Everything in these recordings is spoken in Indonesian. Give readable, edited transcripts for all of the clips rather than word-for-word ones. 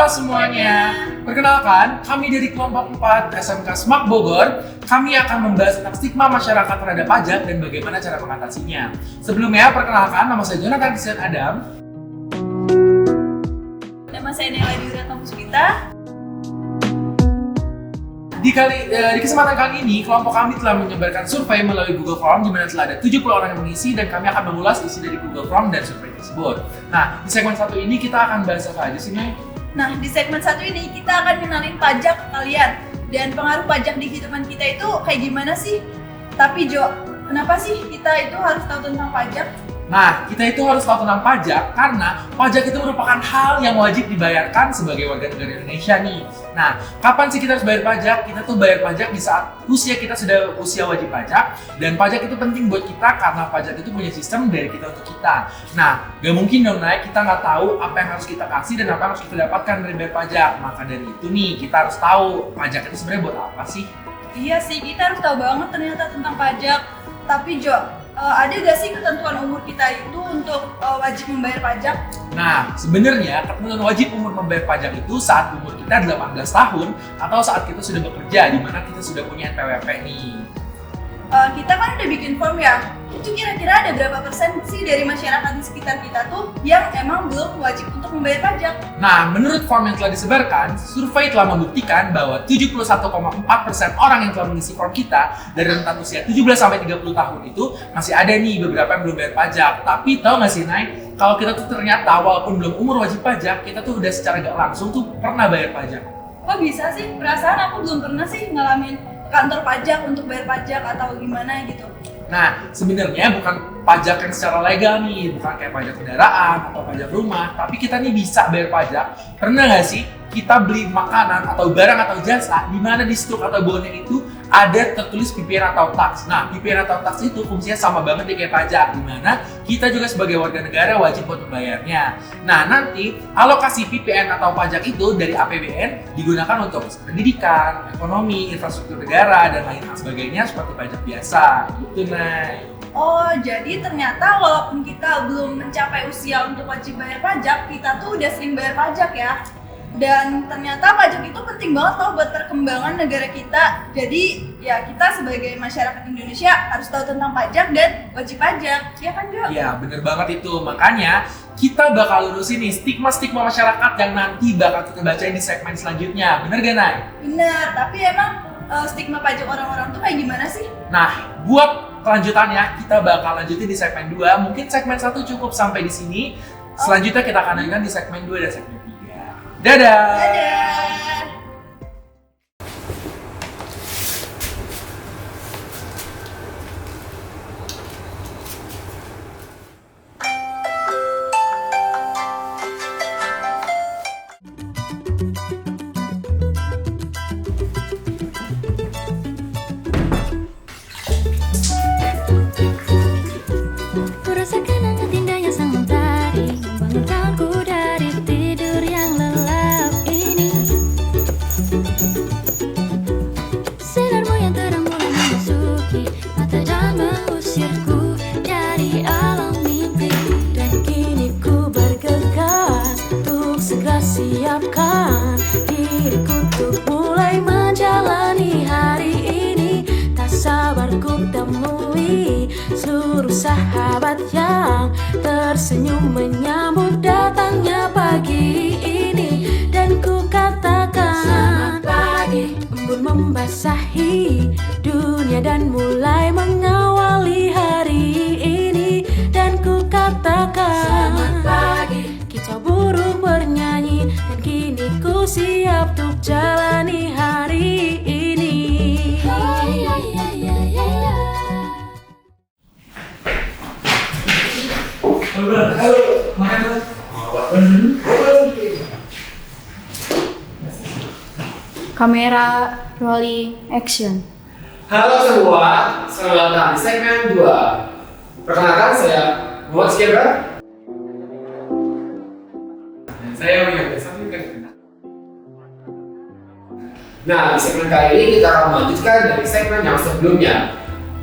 Halo semuanya, perkenalkan kami dari kelompok 4 SMK SMAK Bogor. Kami akan membahas tentang stigma masyarakat terhadap pajak dan bagaimana cara mengatasinya. Sebelumnya, perkenalkan nama saya Jonathan Christian Adam. Nama saya Nela Diuratna Puspita. Di kesempatan kali ini, kelompok kami telah menyebarkan survei melalui Google Form di mana telah ada 70 orang yang mengisi dan kami akan mengulas isi dari Google Form dan survei tersebut. Nah, di segmen satu ini kita akan bahas apa aja sih, Nay? Nah, di segmen satu ini kita akan kenalin pajak ke kalian dan pengaruh pajak di kehidupan kita itu kayak gimana sih? Tapi Jo, kenapa sih kita itu harus tahu tentang pajak? Nah, kita itu harus tahu tentang pajak karena pajak itu merupakan hal yang wajib dibayarkan sebagai warga negara Indonesia nih. Nah, kapan sih kita harus bayar pajak? Kita tuh bayar pajak di saat usia kita sudah usia wajib pajak, dan pajak itu penting buat kita karena pajak itu punya sistem dari kita untuk kita. Nah, gak mungkin dong Nay, kita nggak tahu apa yang harus kita kasih dan apa yang harus kita dapatkan dari bayar pajak. Maka dari itu nih, kita harus tahu pajak itu sebenarnya buat apa sih? Iya sih, kita harus tahu banget ternyata tentang pajak. Tapi Jo, ada gak sih ketentuan umur kita itu untuk wajib membayar pajak? Nah, sebenarnya ketentuan wajib umur membayar pajak itu saat umur kita 18 tahun atau saat kita sudah bekerja, di mana kita sudah punya NPWP nih. Kita kan udah bikin form ya, itu kira-kira ada berapa persen sih dari masyarakat di sekitar kita tuh yang emang belum wajib untuk membayar pajak? Nah, menurut form yang telah disebarkan, survei telah membuktikan bahwa 71,4% orang yang telah mengisi form kita dari rentang usia 17-30 tahun itu masih ada nih beberapa yang belum bayar pajak. Tapi tau gak sih Nay, kalau kita tuh ternyata walaupun belum umur wajib pajak, kita tuh udah secara gak langsung tuh pernah bayar pajak. Kok bisa sih? Perasaan aku belum pernah sih ngalamin kantor pajak untuk bayar pajak atau gimana gitu. Nah, sebenarnya bukan pajak yang secara legal nih, bukan kayak pajak kendaraan atau pajak rumah, tapi kita nih bisa bayar pajak. Pernah nggak sih kita beli makanan atau barang atau jasa di mana di struk atau bonnya itu ada tertulis PPN atau tax. Nah, PPN atau tax itu fungsinya sama banget kayak pajak, di mana kita juga sebagai warga negara wajib untuk membayarnya. Nah, nanti alokasi PPN atau pajak itu dari APBN digunakan untuk pendidikan, ekonomi, infrastruktur negara, dan lain sebagainya seperti pajak biasa. Gitu, Nay. Oh, jadi ternyata walaupun kita belum mencapai usia untuk wajib bayar pajak, kita tuh udah sering bayar pajak ya. Dan ternyata pajak itu penting banget loh buat perkembangan negara kita. Jadi ya kita sebagai masyarakat Indonesia harus tahu tentang pajak dan wajib pajak. Ya kan Jo? Iya, bener banget itu. Makanya kita bakal lurusin nih stigma-stigma masyarakat yang nanti bakal kita bacain di segmen selanjutnya. Bener gak, Nay? Bener, tapi emang stigma pajak orang-orang tuh kayak gimana sih? Nah, buat kelanjutannya kita bakal lanjutin di segmen 2. Mungkin segmen 1 cukup sampai di sini. Selanjutnya kita akan lanjutkan di segmen 2 dan segmen 3. Dadah! Dadah! Kurasakan hangat indahnya sang mentari membangunkanku dari tidur yang lelap ini. Sinarmu yang terang mulai memasuki mata dan mengusirku dari alam mimpi. Dan kini ku bergegas untuk segera siapkan diriku untuk mulai menjalani hari ini. Tak sabar ku temui seluruh sahabat yang tersenyum menyambut datangnya pagi ini. Dan ku katakan selamat pagi, embun membasahi dunia dan mulai mengawali hari ini. Dan ku katakan selamat pagi, kita burung bernyanyi. Dan kini ku siap untuk jalani hari ini. Kamera rolling action. Halo semua, selamat datang di segmen 2. Perkenalkan saya Muhammad Skebra. Dan saya William Besar. Nah, di segmen kali ini kita akan melanjutkan dari segmen yang sebelumnya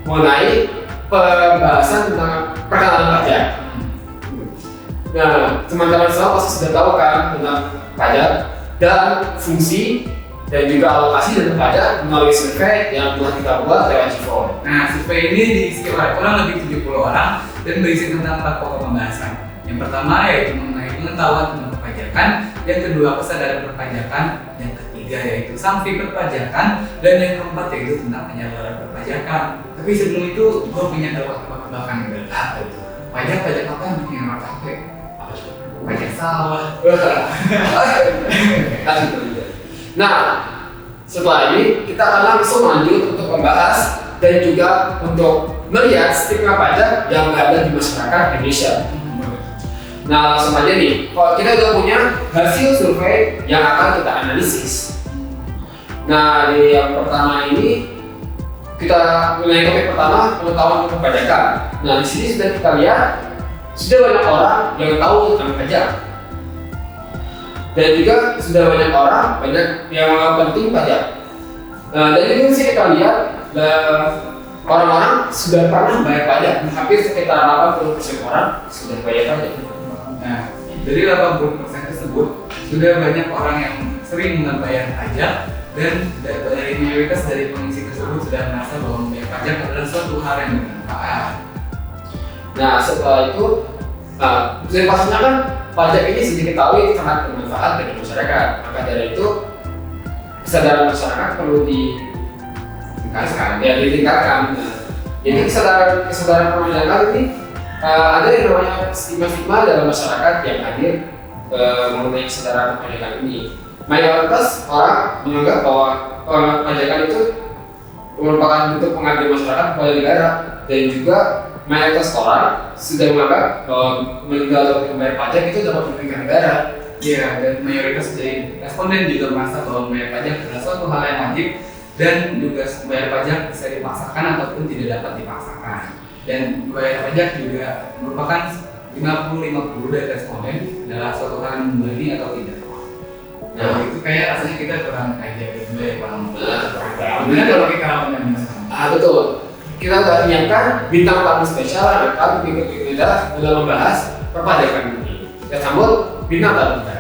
mengenai pembahasan tentang perkenalan pajak. Nah, teman-teman semua pasti sudah tahu kan tentang pajak. dan fungsi dan juga alokasi dana pajak melalui survei yang telah kita buat lewat G4. Nah, survei ini diisi oleh kurang lebih 70 orang dan berisi tentang 4 pokok pembahasan. Yang pertama yaitu mengenai pengetahuan tentang perpajakan, yang kedua kesadaran perpajakan, yang ketiga yaitu sanksi perpajakan, dan yang keempat yaitu tentang penyaluran perpajakan. Tapi sebelum itu, gue punya tebak-tebakan yang berat itu. Pajak apa yang bikin orang capek? Apa coba? Pajak sawah. Nah, setelah ini kita akan langsung lanjut untuk membahas dan juga untuk melihat stigma pajak yang ada di masyarakat Indonesia. Nah, langsung aja nih, kalau kita udah punya hasil survei yang akan kita analisis. Nah, di yang pertama ini kita mulai topik pertama, pengetahuan tentang perpajakan. Nah, di sini sudah kita lihat sudah banyak orang yang tahu tentang pajak. Dan juga sudah banyak orang yang penting pajak. Nah, dari itu sih kita lihat orang-orang sudah pernah bayar pajak. Hampir sekitar 80% orang sudah bayar pajak. Nah, dari 80% tersebut sudah banyak orang yang sering membayar pajak, dan dari mayoritas dari pengisi tersebut sudah merasa bahwa membayar pajak adalah suatu hal yang bermanfaat. Nah, setelah itu, pastinya kan pajak ini sudah diketahui sangat bermanfaat bagi masyarakat. Maka dari itu kesadaran masyarakat perlu ditingkatkan. Nah, jadi kesadaran perpajakan ini ada yang namanya stigma dalam masyarakat yang hadir mengenai kesadaran perpajakan ini. Mayoritas orang menganggap bahwa perpajakan itu merupakan bentuk pengabdian masyarakat kepada negara, dan juga mayoritas orang sudah menganggap bahwa meninggal atau membayar pajak itu dapat merugikan negara. Ya, dan mayoritas dari responden juga merasa bahwa membayar pajak adalah suatu hal yang wajib, dan juga membayar pajak bisa dipaksakan ataupun tidak dapat dipaksakan. Dan membayar pajak juga merupakan 50-50 dari responden adalah suatu hal yang membeli atau tidak. Nah, itu kayak rasanya kita kurang aja gitu ya, kurang benar kalau kita menanyakan. Betul. Kita sudah menyiapkan bintang tamu spesial yang akan mengikuti kita dalam membahas perpajakan ini. Kita sambut bintang tamu kita.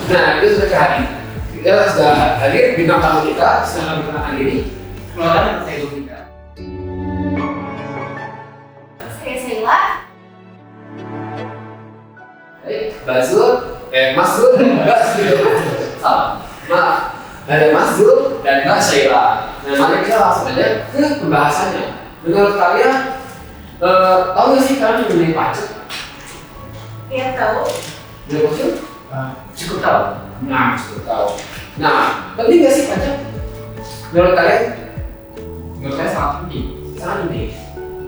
Nah, itu sudah hadir. Kita sudah hadir bintang tamu kita. Silahkan perkenalkan diri. Keluarga saya Dovika. Saya Sheila. Mbak Zul, Mas Zul, Mbak Zul. Salah. Maaf, ada Mas Zul dan Mbak Sheila. Nah, mari kita langsung aja ke pembahasannya. Menurut kalian, tahu nggak sih kalian mengenai pajak? Yang tahu? Menurut Zul? Cukup tahu. Nah, cukup tahu. Nah, penting nggak sih pajak? Menurut kalian? Menurut saya sangat penting. Sangat penting.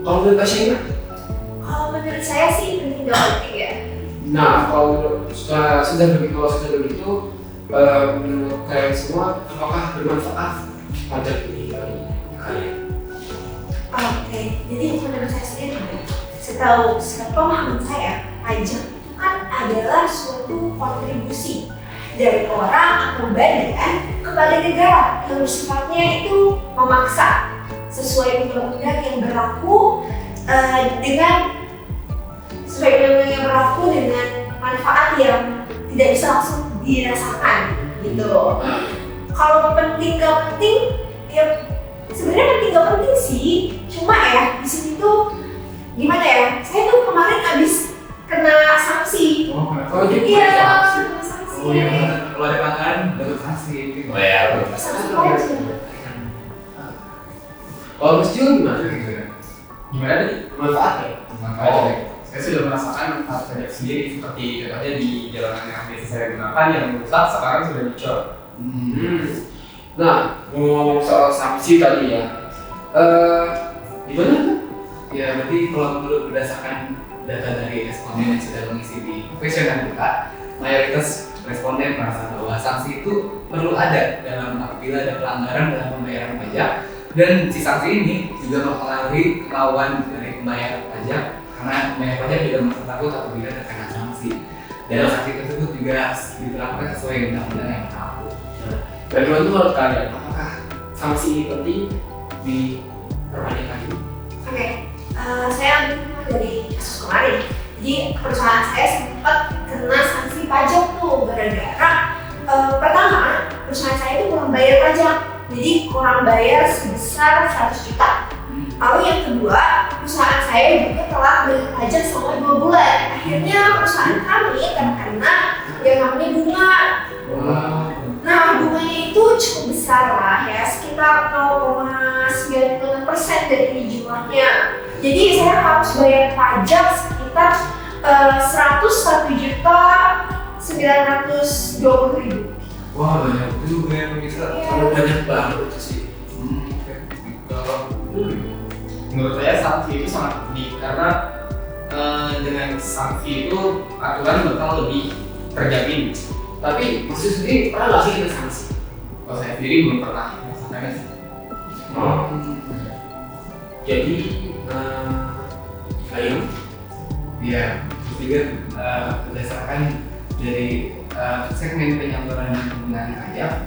Kalau menurut Mbak Sheila? Kalau menurut saya sih penting banget ya. Nah, kalau sudah begitu, menurut kalian semua, apakah bermanfaat pajak ini bagi kalian? Oke, jadi menurut saya sendiri, setahu pemahaman saya, pajak itu kan adalah suatu kontribusi dari orang atau badan kepada negara yang sifatnya itu memaksa sesuai undang-undang yang berlaku dengan manfaat yang tidak bisa langsung dirasakan gitu. Kalau penting gak penting, ya sebenarnya penting gak penting sih. Cuma ya di sini tuh gimana ya? Saya tuh kemarin abis kena sanksi. Kalau gitu Iya, sanksi. kena sanksi. Oh iya, kalau ada pelanggaran dapat sanksi. Oh ya, Sanksi aja. kalau Mas Jul gimana? Gimana tadi? Manfaatnya? Oh, saya sudah merasakan manfaat pajak sendiri, seperti katanya di jalanan yang biasa saya gunakan yang rusak sekarang sudah dicor. Nah, ngomong soal sanksi tadi ya, gimana tuh? Ya, berarti kalau menurut berdasarkan data dari responden yang sudah mengisi di questionnaire kita, mayoritas responden merasa bahwa sanksi itu perlu ada dalam apabila ada pelanggaran dalam pembayaran pajak, dan si sanksi ini juga mempengaruhi kemauan dari pembayar pajak, karena pembayar pajak juga merasa takut apabila terkena sanksi, dan sanksi tersebut juga diterapkan sesuai undang-undang yang berlaku. Bagaimana menurut kalian? Apakah sanksi ini penting di perpajakan ini? Oke, saya ambil dari kasus kemarin. Jadi perusahaan saya sempat kena sanksi pajak tuh gara-gara pertama perusahaan saya itu kurang bayar pajak. Jadi kurang bayar sebesar 100 juta. Lalu yang kedua, perusahaan saya juga telah bayar pajak selama 2 bulan. Akhirnya perusahaan kami terkena yang namanya bunga. Nah, bunganya itu cukup besar lah ya, sekitar 0,96% dari jumlahnya. Jadi saya harus bayar pajak sekitar 101.920.000. Wah, banyak juga yang bisa. Kalau banyak banget itu sih. Oke. Kalau menurut saya sanksi itu sangat penting karena dengan sanksi itu aturan bakal lebih terjamin. Tapi maksud sendiri pernah nggak sih kena sanksi? Kalau saya sendiri belum pernah merasakannya sih. Jadi ayo. Iya, juga berdasarkan dari segmen penyaluran dan penggunaan pajak,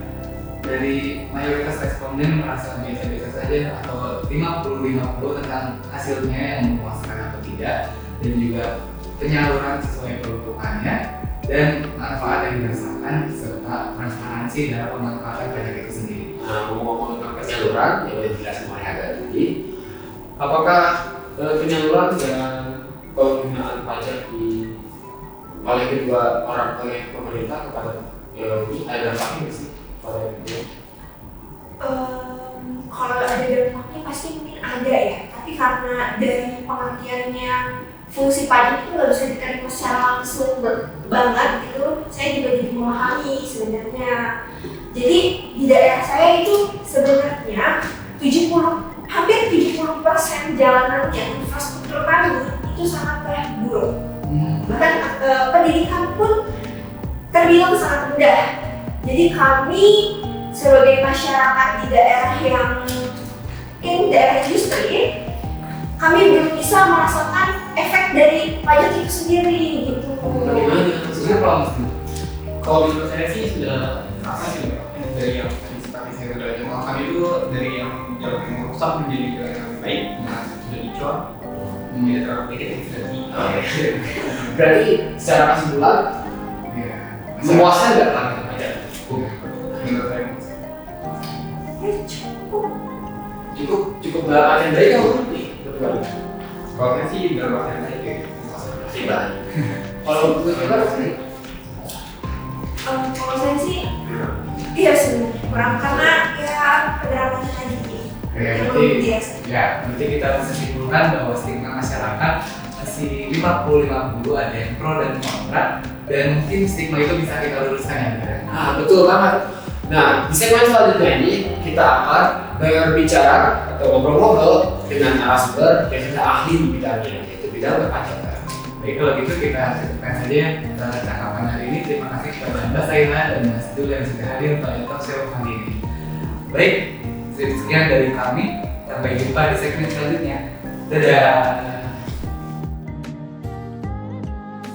dari mayoritas responden merasa biasa-biasa saja atau 50-50 tentang hasilnya yang memuaskan atau tidak, dan juga penyaluran sesuai peruntukannya dan manfaat yang dirasakan serta transparansi dalam pemanfaatan pajak itu sendiri. Nah, ngomong-ngomong tentang penyaluran yang udah dijelasin oleh Aga tadi, apakah penyaluran dan penggunaan pajak oleh kedua orang oleh pemerintah kepada ini ada dampaknya nggak sih pada itu? Kalau ada dampaknya pasti mungkin ada ya, tapi karena dari pengertiannya fungsi pajak itu nggak bisa diterima secara langsung banget gitu, saya juga jadi memahami sebenarnya. Jadi di daerah saya itu sebenarnya hampir 70% jalanannya, infrastruktur kami itu sangat buruk. Bahkan pendidikan pun terbilang sangat rendah. Jadi kami sebagai masyarakat di daerah yang daerah industri, kami belum bisa merasakan efek dari pajak itu sendiri gitu. Sebenarnya kalau menurut saya sih sudah terasa sih dari yang seperti saya sudah bilang, kami itu dari yang jalan yang rusak menjadi jalan yang baik, nah sudah dicuat menjadi terlalu dikit yang sudah di. Berarti secara kesimpulan memuaskan nggak target pajak? Menurut saya Cukup dalam artian baik atau nih? kalau saya sih dalam artian baik ya. Masih baik. Kalau untuk kita sih, Kalau saya sih, iya sebenarnya kurang karena ya penerapannya tadi belum biasa. Ya, berarti kita bisa simpulkan bahwa stigma masyarakat masih 50-50, ada yang pro dan kontra, dan mungkin stigma itu bisa kita luruskan ya. nah betul banget. Nah, di segmen selanjutnya ini kita akan berbicara atau ngobrol-ngobrol dengan narasumber yang sudah ahli di bidangnya, yaitu bidang perpajakan. Baik, kalau gitu kita cukupkan saja percakapan hari ini. Terima kasih kepada Mbak Saina dan Mas Dul yang sudah hadir pada talk show kali ini. Baik, sekian dari kami. Sampai jumpa di segmen selanjutnya. Dadah.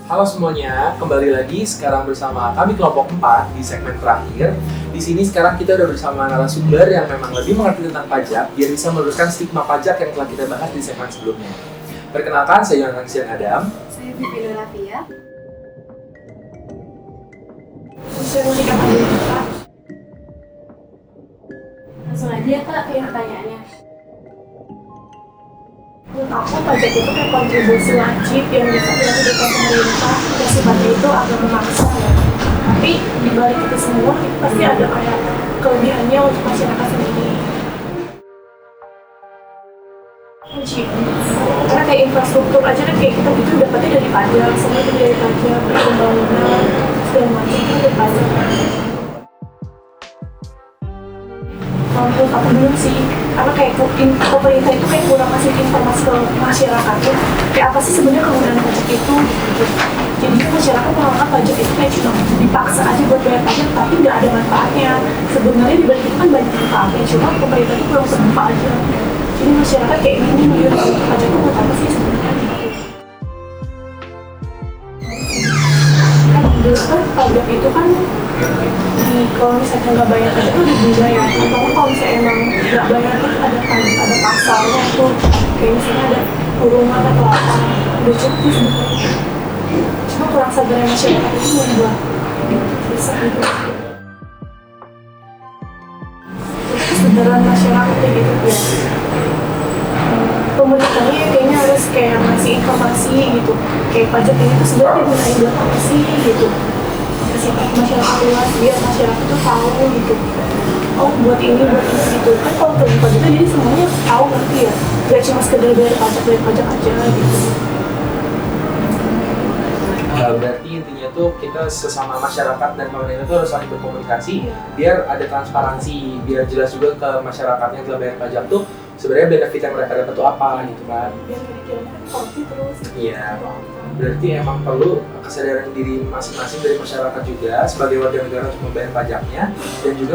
Halo semuanya, kembali lagi sekarang bersama kami kelompok 4 di segmen terakhir. Di sini sekarang kita udah bersama narasumber yang memang lebih mengerti tentang pajak biar bisa meluruskan stigma pajak yang telah kita bahas di segmen sebelumnya. Perkenalkan, saya Yonan Sian Adam. Saya Vivi Lavia. Saya mau nikah aja Kak. Langsung aja Kak ke pertanyaannya. Menurut aku pajak itu kayak kontribusi wajib yang bisa dilakukan pemerintah, dan sifatnya itu agak memaksa ya. Tapi di balik itu semua itu pasti ada kayak kelebihannya untuk masyarakat sendiri. Wajib. Karena kayak infrastruktur aja kan kayak kita gitu dapatnya dari pajak, semua itu dari pajak, pembangunan segala macam itu dari pajak. Kalau menurut aku belum sih, karena kayak pemerintah itu kayak kurang kasih informasi ke masyarakat tuh kayak apa sih sebenarnya kegunaan pajak itu gitu. Jadi masyarakat menganggap pajak itu kayak cuma dipaksa aja buat bayar pajak tapi nggak ada manfaatnya. Sebenarnya dibalik itu kan banyak manfaatnya, cuma pemerintah itu kurang terbuka aja. Jadi masyarakat kayak bingung ya pajak itu buat apa sih sebenarnya gitu. Kan dulu kan pajak itu kan kalau misalnya nggak bayar pajak itu didenda ya, atau kalau misalnya emang nggak bayar itu ada pasalnya tuh, kayak misalnya ada kurungan atau apa, udah cukup sih sebenarnya. Cuma kurang sadarnya masyarakat itu membuat susah gitu. Kesadaran masyarakat kayak gitu ya. Pemerintahnya kayaknya harus kayak ngasih informasi gitu, kayak pajak ini tuh sebenarnya digunain buat apa sih gitu, kasih tahu masyarakat luas biar masyarakat tuh tahu gitu, oh buat ini gitu kan. Kalau terima pajak itu jadi semuanya tahu ngerti ya, gak cuma sekedar bayar pajak aja gitu. Berarti intinya tuh kita sesama masyarakat dan pemerintah tuh harus saling berkomunikasi biar ada transparansi, biar jelas juga ke masyarakat yang telah bayar pajak tuh sebenarnya benefit yang mereka dapat tuh apa gitu kan. Biar kira-kira korupsi terus. Iya. Berarti emang perlu kesadaran diri masing-masing dari masyarakat juga sebagai warga negara untuk membayar pajaknya, dan juga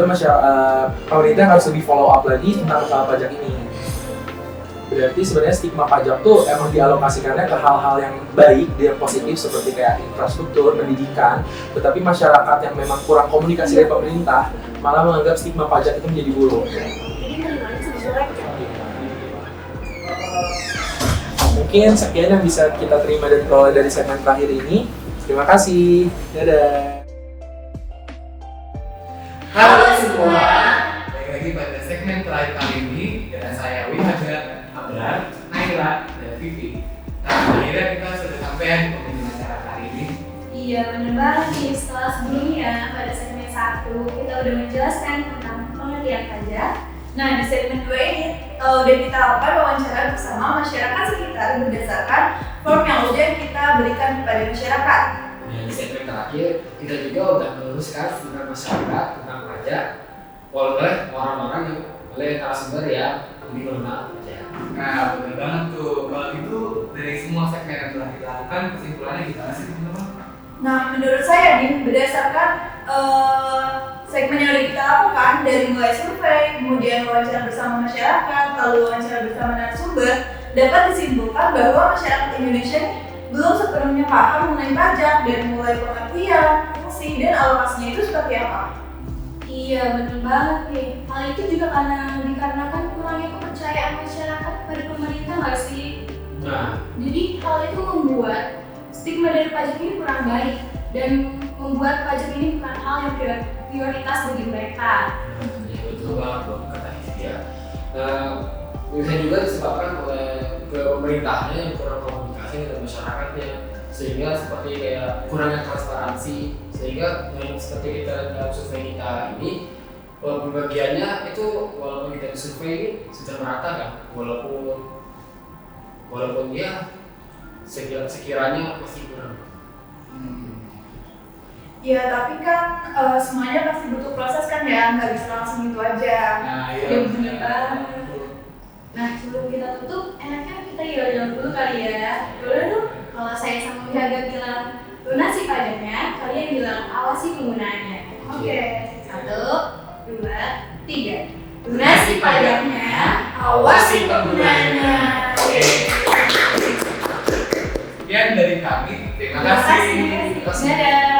pemerintah harus lebih follow up lagi tentang masalah pajak ini. Berarti sebenarnya stigma pajak tuh emang dialokasikannya ke hal-hal yang baik, yang positif seperti kayak infrastruktur, pendidikan, tetapi masyarakat yang memang kurang komunikasi dari pemerintah malah menganggap stigma pajak itu menjadi buruk. Mungkin sekian yang bisa kita terima dan peroleh dari segmen terakhir ini. Terima kasih. Dadah. Halo semua, balik lagi pada segmen terakhir kali ini dengan saya Wihada, Abrar, Naila, dan Vivi. Nah, akhirnya kita sudah sampai di penghujung acara kali ini. Iya, bener banget nih. Setelah sebelumnya pada segmen 1 kita udah menjelaskan tentang pengertian pajak. Nah, di segmen 2 ini udah kita lakukan wawancara bersama masyarakat sekitar berdasarkan form yang udah kita berikan kepada masyarakat. Nah, di segmen terakhir kita juga udah meluruskan tentang masyarakat tentang pajak oleh orang-orang yang oleh narasumber yang lebih mengenal pajak. Nah, bener banget tuh. Kalau itu dari semua segmen yang telah kita lakukan, kesimpulannya gimana sih teman-teman? Nah, menurut saya Din, berdasarkan segmen yang udah kita lakukan dari mulai survei, kemudian wawancara bersama masyarakat, lalu wawancara bersama narasumber, dapat disimpulkan bahwa masyarakat Indonesia belum sepenuhnya paham mengenai pajak dan mulai pengertian, fungsi, dan alokasinya itu seperti apa. Iya, bener banget nih. Hal itu juga dikarenakan kurangnya kepercayaan masyarakat pada pemerintah nggak sih? Nah, Jadi hal itu membuat stigma dari pajak ini kurang baik dan membuat pajak ini bukan hal yang prioritas bagi mereka. ya betul banget loh kata Hizkia. Bisa juga disebabkan oleh pemerintahnya yang kurang komunikasi dengan masyarakatnya, sehingga seperti kayak kurangnya transparansi, sehingga yang seperti kita dalam survei kita ini, pembagiannya itu walaupun kita di survei ini sudah merata kan, walaupun dia sekiranya masih kurang. Ya, tapi kan semuanya pasti butuh proses kan ya, nggak bisa langsung gitu aja. Nah, Ya, bener banget. Nah, sebelum kita tutup, enaknya kita jalan dulu kali ya. Boleh dong? Kalau saya sama Wihaga bilang lunasi pajaknya, kalian bilang awasi penggunaannya. Oke. 1, 2, 3. Lunasi pajaknya, awasi penggunaannya. Sekian dari kami. Terima kasih. Dadah.